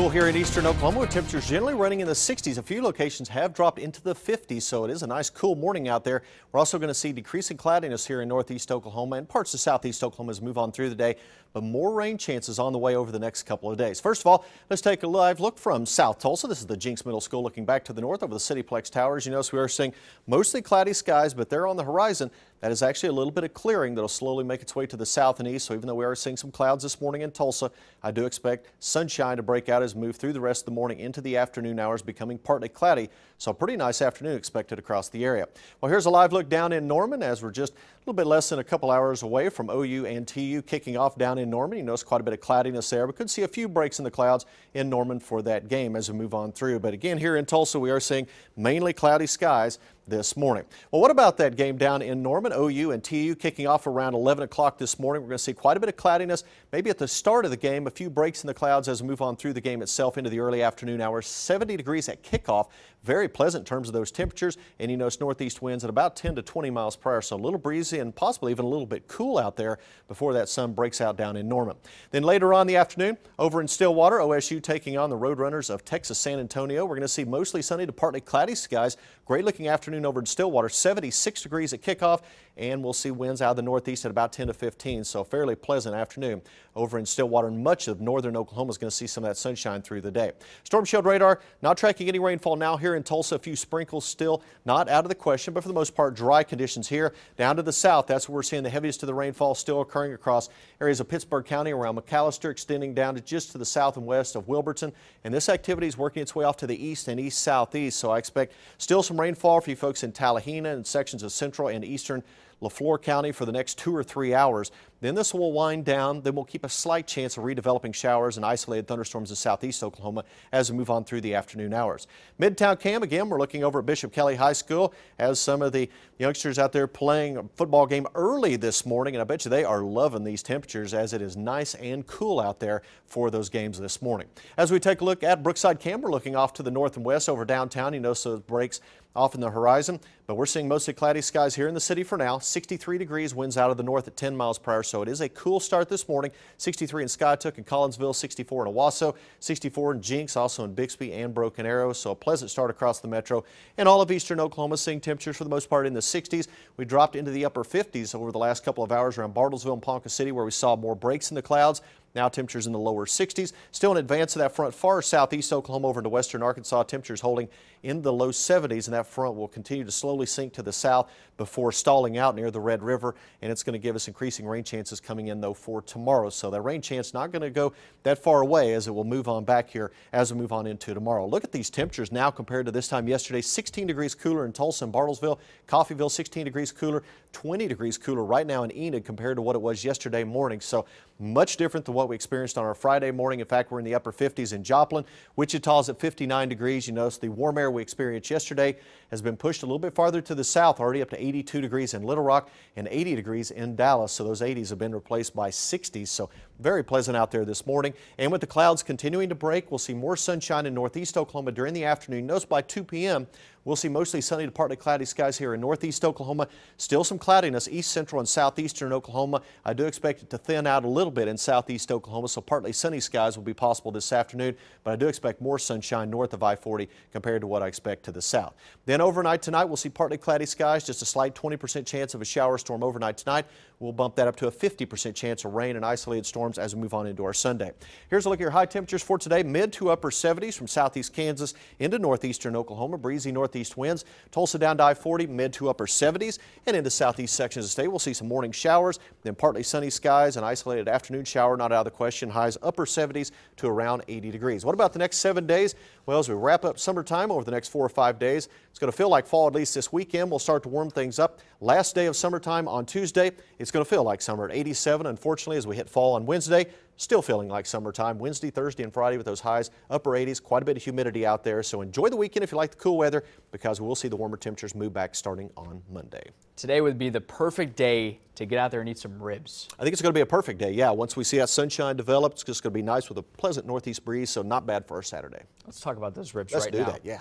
Here in eastern Oklahoma, with temperatures generally running in the 60s. A few locations have dropped into the 50s, so it is a nice cool morning out there. We're also going to see decreasing cloudiness here in northeast Oklahoma and parts of southeast Oklahoma as we move on through the day, but more rain chances on the way over the next couple of days. First of all, let's take a live look from South Tulsa. This is the Jinx Middle School looking back to the north over the Cityplex Towers. You notice we are seeing mostly cloudy skies, but there on the horizon, that is actually a little bit of clearing that will slowly make its way to the south and east. So even though we are seeing some clouds this morning in Tulsa, I do expect sunshine to break out as we move through the rest of the morning into the afternoon hours, becoming partly cloudy. So a pretty nice afternoon expected across the area. Well, here's a live look down in Norman as we're just a little bit less than a couple hours away from OU and TU kicking off down in Norman. You notice quite a bit of cloudiness there. We could see a few breaks in the clouds in Norman for that game as we move on through. But again, here in Tulsa, we are seeing mainly cloudy skies this morning. Well, what about that game down in Norman? OU and TU kicking off around 11 o'clock this morning. We're going to see quite a bit of cloudiness, maybe at the start of the game, a few breaks in the clouds as we move on through the game itself into the early afternoon hours. 70 degrees at kickoff. Very pleasant in terms of those temperatures, and you notice northeast winds at about 10 to 20 miles per hour, so a little breezy and possibly even a little bit cool out there before that sun breaks out down in Norman. Then later on in the afternoon, over in Stillwater, OSU taking on the Roadrunners of Texas San Antonio. We're going to see mostly sunny to partly cloudy skies. Great looking afternoon over in Stillwater, 76 degrees at kickoff, and we'll see winds out of the northeast at about 10 to 15, so fairly pleasant afternoon over in Stillwater. And much of northern Oklahoma is going to see some of that sunshine through the day. Storm Shield radar not tracking any rainfall now here in Tulsa. A few sprinkles still not out of the question, but for the most part dry conditions here. Down to the south, that's where we're seeing the heaviest of the rainfall still occurring across areas of Pittsburg County around McAllister, extending down to just to the south and west of Wilburton. And this activity is working its way off to the east and east-southeast, so I expect still some rainfall for you folks in Tallahena and sections of central and eastern LaFleur County for the next 2 or 3 hours. Then this will wind down. Then we'll keep a slight chance of redeveloping showers and isolated thunderstorms in southeast Oklahoma as we move on through the afternoon hours. Midtown Cam, again, we're looking over at Bishop Kelly High School as some of the youngsters out there playing a football game early this morning, and I bet you they are loving these temperatures as it is nice and cool out there for those games this morning. As we take a look at Brookside Cam, we're looking off to the north and west over downtown. You notice those breaks off in the horizon, but we're seeing mostly cloudy skies here in the city for now. 63 degrees, winds out of the north at 10 miles per hour, so it is a cool start this morning. 63 in Skytook and Collinsville, 64 in Owasso, 64 in Jinx, also in Bixby and Broken Arrow, so a pleasant start across the metro. And all of eastern Oklahoma seeing temperatures for the most part in the 60s. We dropped into the upper 50s over the last couple of hours around Bartlesville and Ponca City, where we saw more breaks in the clouds. Now temperatures in the lower 60s. Still in advance of that front, far southeast Oklahoma over into western Arkansas, temperatures holding in the low 70s, and that front will continue to slowly sink to the south before stalling out near the Red River, and it's going to give us increasing rain chances coming in, though, for tomorrow. So that rain chance not going to go that far away as it will move on back here as we move on into tomorrow. Look at these temperatures now compared to this time yesterday. 16 degrees cooler in Tulsa and Bartlesville, Coffeyville 16 degrees cooler, 20 degrees cooler right now in Enid compared to what it was yesterday morning. So much different than what we experienced on our Friday morning. In fact, we're in the upper 50s in Joplin. Wichita's at 59 degrees. You notice the warm air we experienced yesterday has been pushed a little bit farther to the south, already up to 82 degrees in Little Rock and 80 degrees in Dallas. So those 80s have been replaced by 60s. So very pleasant out there this morning. And with the clouds continuing to break, we'll see more sunshine in northeast Oklahoma during the afternoon. Notice by 2 p.m. we'll see mostly sunny to partly cloudy skies here in northeast Oklahoma. Still some cloudiness east central and southeastern Oklahoma. I do expect it to thin out a little bit in southeast Oklahoma, so partly sunny skies will be possible this afternoon, but I do expect more sunshine north of I-40 compared to what I expect to the south. Then overnight tonight, we'll see partly cloudy skies, just a slight 20% chance of a shower storm overnight tonight. We'll bump that up to a 50% chance of rain and isolated storms as we move on into our Sunday. Here's a look at your high temperatures for today. Mid to upper 70s from southeast Kansas into northeastern Oklahoma. Breezy northeast winds. Tulsa down to I-40, mid to upper 70s, and into southeast sections of the state. We'll see some morning showers, then partly sunny skies, an isolated afternoon shower not out of the question. Highs upper 70s to around 80 degrees. What about the next 7 days? Well, as we wrap up summertime over the next 4 or 5 days, it's going to feel like fall at least this weekend. We'll start to warm things up. Last day of summertime on Tuesday, it's going to feel like summer at 87. Unfortunately, as we hit fall on Wednesday, still feeling like summertime. Wednesday, Thursday, and Friday with those highs upper 80s. Quite a bit of humidity out there. So enjoy the weekend if you like the cool weather, because we will see the warmer temperatures move back starting on Monday. Today would be the perfect day to get out there and eat some ribs. I think it's going to be a perfect day. Yeah, once we see that sunshine develop, it's just going to be nice with a pleasant northeast breeze, so not bad for our Saturday. Let's talk about those ribs Let's right do now. that, yeah.